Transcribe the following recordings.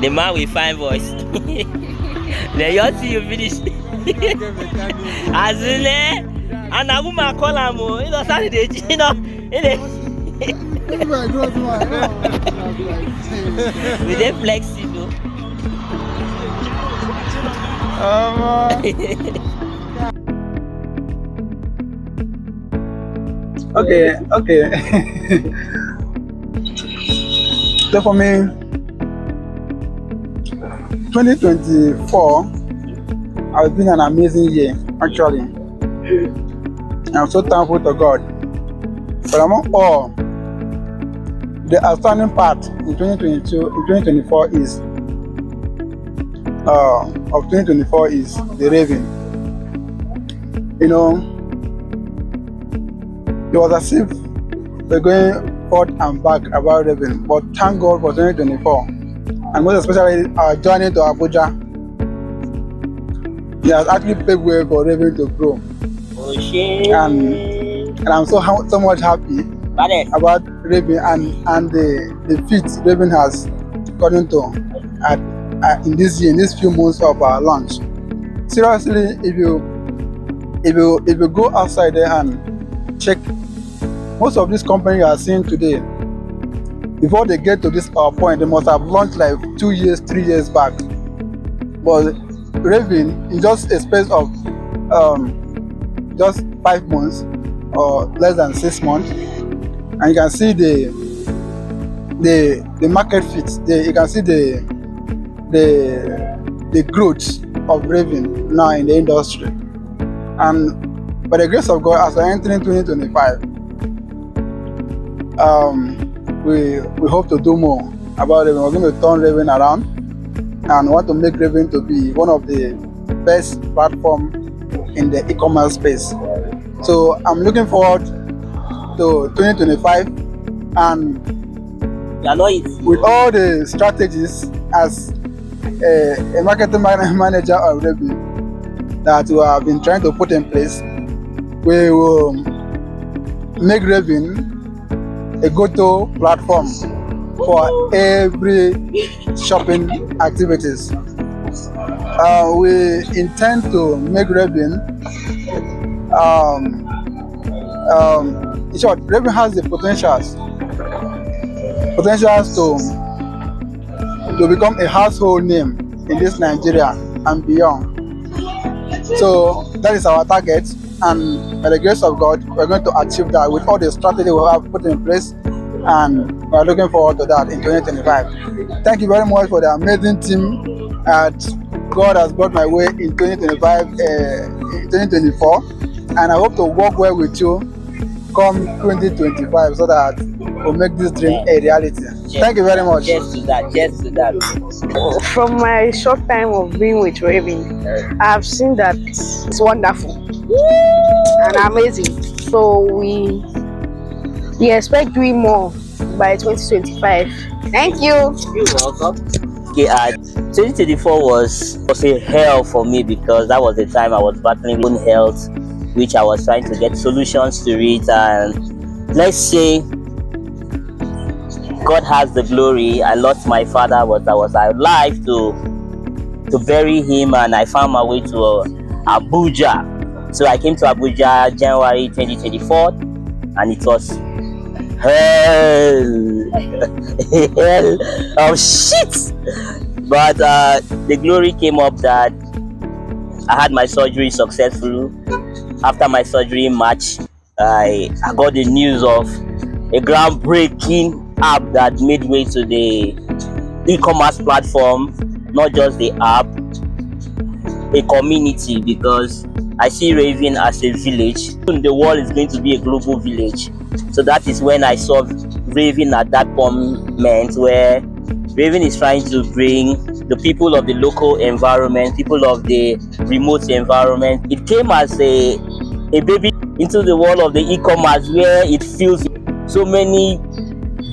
The man with fine voice. Then you see you finish. As in and a woman call him, you know, Saturday, you know, with them flexing, you know. Okay. So for me, 2024 has been an amazing year, actually. I'm so thankful to God. But among all, the outstanding part in 2024 is the Raeven. You know, it was as if we're going forth and back about Raeven, but thank God for 2024, and most especially our journey to Abuja. It has actually paved way for Raeven to grow. Oh shit! And I'm so much happy about Raeven and the feat Raeven has gotten to in this year, in these few months of our launch. Seriously, if you go outside there and check, most of these companies you are seeing today, before they get to this point, they must have launched like 2 years, 3 years back. But Raeven, in just a space of just 5 months or less than 6 months, and you can see the market fit. You can see the growth of Raeven now in the industry. And by the grace of God, as we're entering 2025, we hope to do more about Raeven. We're going to turn Raeven around and want to make Raeven to be one of the best platform in the e-commerce space. So I'm looking forward to 2025, and with all the strategies as a marketing manager of Raeven that we have been trying to put in place, we will make Raeven a go-to platform for every shopping activities. We intend to make Raeven, in short, Raeven has the potentials to become a household name in this Nigeria and beyond. So that is our target, and by the grace of God, we're going to achieve that with all the strategy we have put in place, and we're looking forward to that in 2025. Thank you very much for the amazing team that God has brought my way in 2024, and I hope to work well with you come 2025 so that we'll make this dream a reality. Thank you very much. Just to that. From my short time of being with Raeven, I've seen that it's wonderful and amazing. So we expect doing more by 2025. Thank you. You're welcome. Okay, 2024 was a hell for me, because that was the time I was battling with health, which I was trying to get solutions to it, and let's say God has the glory. I lost my father, but I was alive to bury him, and I found my way to Abuja. So I came to Abuja January 2024, and it was hell of shit. But the glory came up that I had my surgery successful. After my surgery in March, I got the news of a groundbreaking app that made way to the e-commerce platform. Not just the app, a community, because I see Raeven as a village. The world is going to be a global village. So that is when I saw Raeven at that moment, where Raeven is trying to bring the people of the local environment, people of the remote environment. It came as a baby into the world of the e-commerce, where it feels so many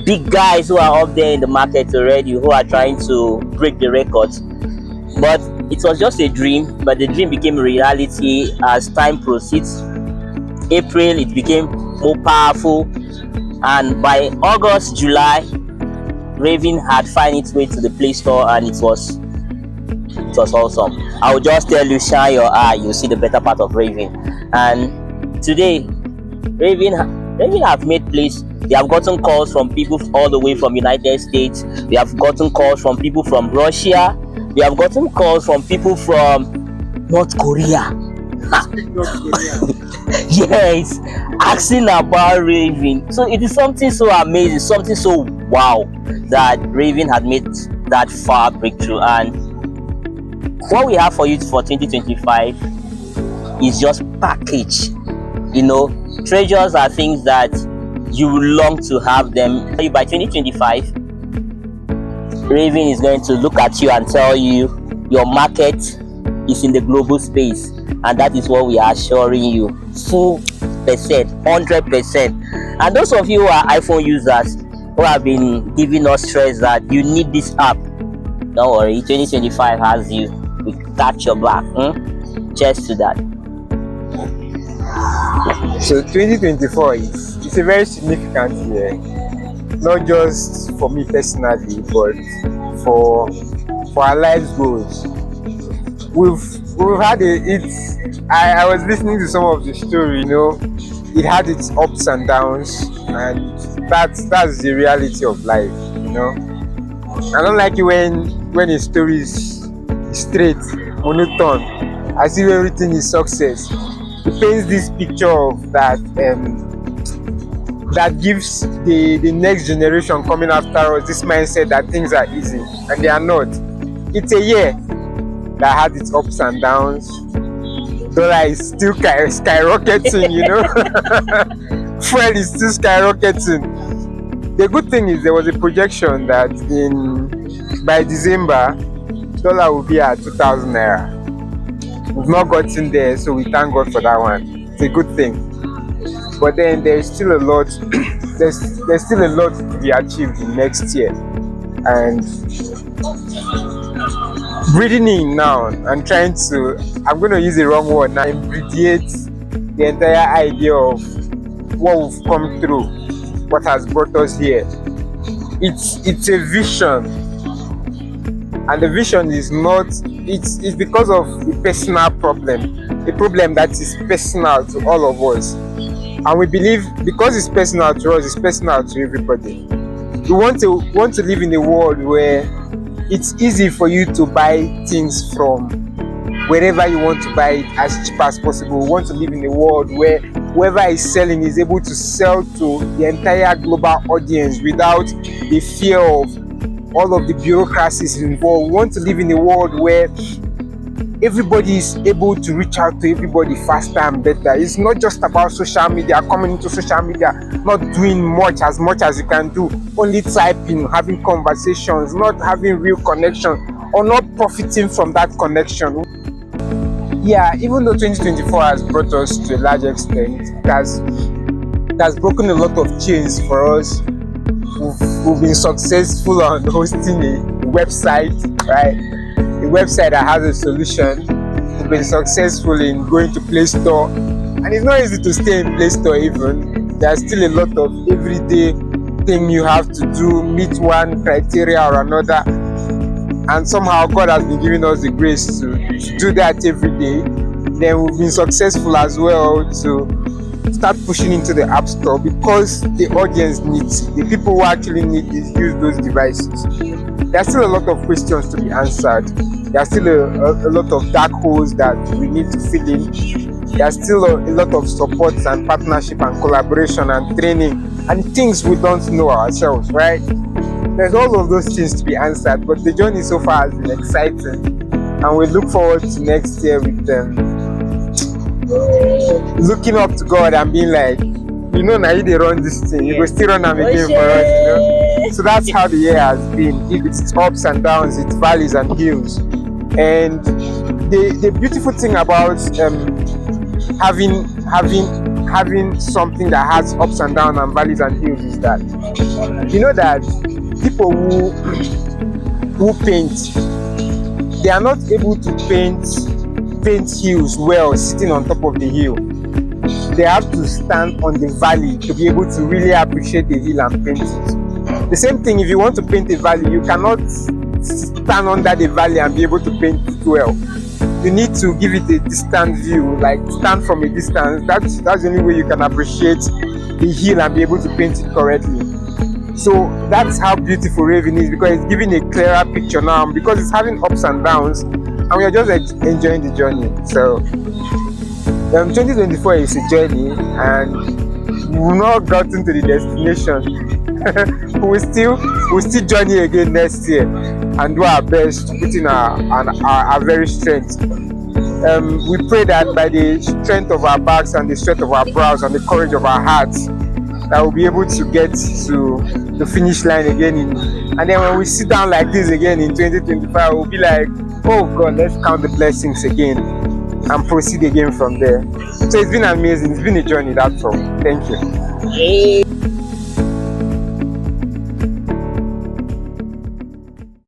big guys who are up there in the market already, who are trying to break the records. But it was just a dream, but the dream became reality as time proceeds. April, it became more powerful, and by August, July, Raven had find its way to the Play Store, and it was awesome. I will just tell you, shine your eye, you'll see the better part of Raven. And today, Raven have made place. They have gotten calls from people all the way from United States. They have gotten calls from people from Russia. They have gotten calls from people from North Korea. Yes, asking about Raven. So it is something so amazing, something so wow, that Raven had made that far breakthrough. And what we have for you for 2025 is just package. Treasures are things that you long to have them. By 2025, Raven is going to look at you and tell you your market is in the global space, and that is what we are assuring you, full percent, 100%. And those of you who are iPhone users who have been giving us stress that you need this app, don't worry, 2025 has you. We got your back. Cheers to that. So 2024 is a very significant year, not just for me personally, but for our lives goals. We've had I was listening to some of the story. It had its ups and downs, and that's the reality of life. I don't like it when a story is straight, monotone, as if everything is success. It paints this picture of that gives the next generation coming after us this mindset that things are easy, and they are not. It's a year that had its ups and downs. Dollar is still skyrocketing, Fuel is still skyrocketing. The good thing is there was a projection that by December, dollar will be at 2,000 naira. We've not gotten there, so we thank God for that one. It's a good thing. But then there's still a lot. there's still a lot to be achieved in next year, and breathing in now and trying to, I'm going to use the wrong word now, immediate the entire idea of what we've come through, what has brought us here. It's a vision, and the vision is not, it's because of a personal problem, a problem that is personal to all of us, and we believe because it's personal to us, it's personal to everybody. We want to live in a world where it's easy for you to buy things from wherever you want to buy it as cheap as possible. We want to live in a world where whoever is selling is able to sell to the entire global audience without the fear of all of the bureaucracies involved. We want to live in a world where everybody is able to reach out to everybody faster and better. It's not just about social media, coming into social media, not doing much as you can do, only typing, having conversations, not having real connection, or not profiting from that connection. Yeah, even though 2024 has brought us to a large extent, it has broken a lot of chains for us. We've been successful on hosting a website, right? A website that has a solution. We've been successful in going to Play Store, and it's not easy to stay in Play Store even. There's still a lot of everyday thing you have to do, meet one criteria or another, and somehow God has been giving us the grace to do that every day. Then we've been successful as well to start pushing into the App Store because the audience needs it. The people who actually need is use those devices. There's still a lot of questions to be answered. There's still a lot of dark holes that we need to fill in. There's still a lot of support and partnership and collaboration and training and things we don't know ourselves, right? There's all of those things to be answered, but the journey so far has been exciting, and we look forward to next year with them looking up to God and being like, now you they run this thing, you go still run them again for us, So that's how the year has been. It's ups and downs, it's valleys and hills. And the beautiful thing about having something that has ups and downs and valleys and hills is that that people who paint, they are not able to paint hills well sitting on top of the hill. they have to stand on the valley to be able to really appreciate the hill and paint it. The same thing, if you want to paint a valley, you cannot stand under the valley and be able to paint it well. You need to give it a distant view, like stand from a distance. That's the only way you can appreciate the hill and be able to paint it correctly. So that's how beautiful Raeven is, because it's giving a clearer picture now, because it's having ups and downs, and we are just enjoying the journey. So 2024 is a journey, and we've not gotten to the destination. we'll still journey again next year and do our best, put in our very strength. We pray that by the strength of our backs and the strength of our brows and the courage of our hearts, that we'll be able to get to the finish line again. And then when we sit down like this again in 2025, we'll be like, oh God, let's count the blessings again and proceed again from there. So it's been amazing. It's been a journey, that's all. Thank you.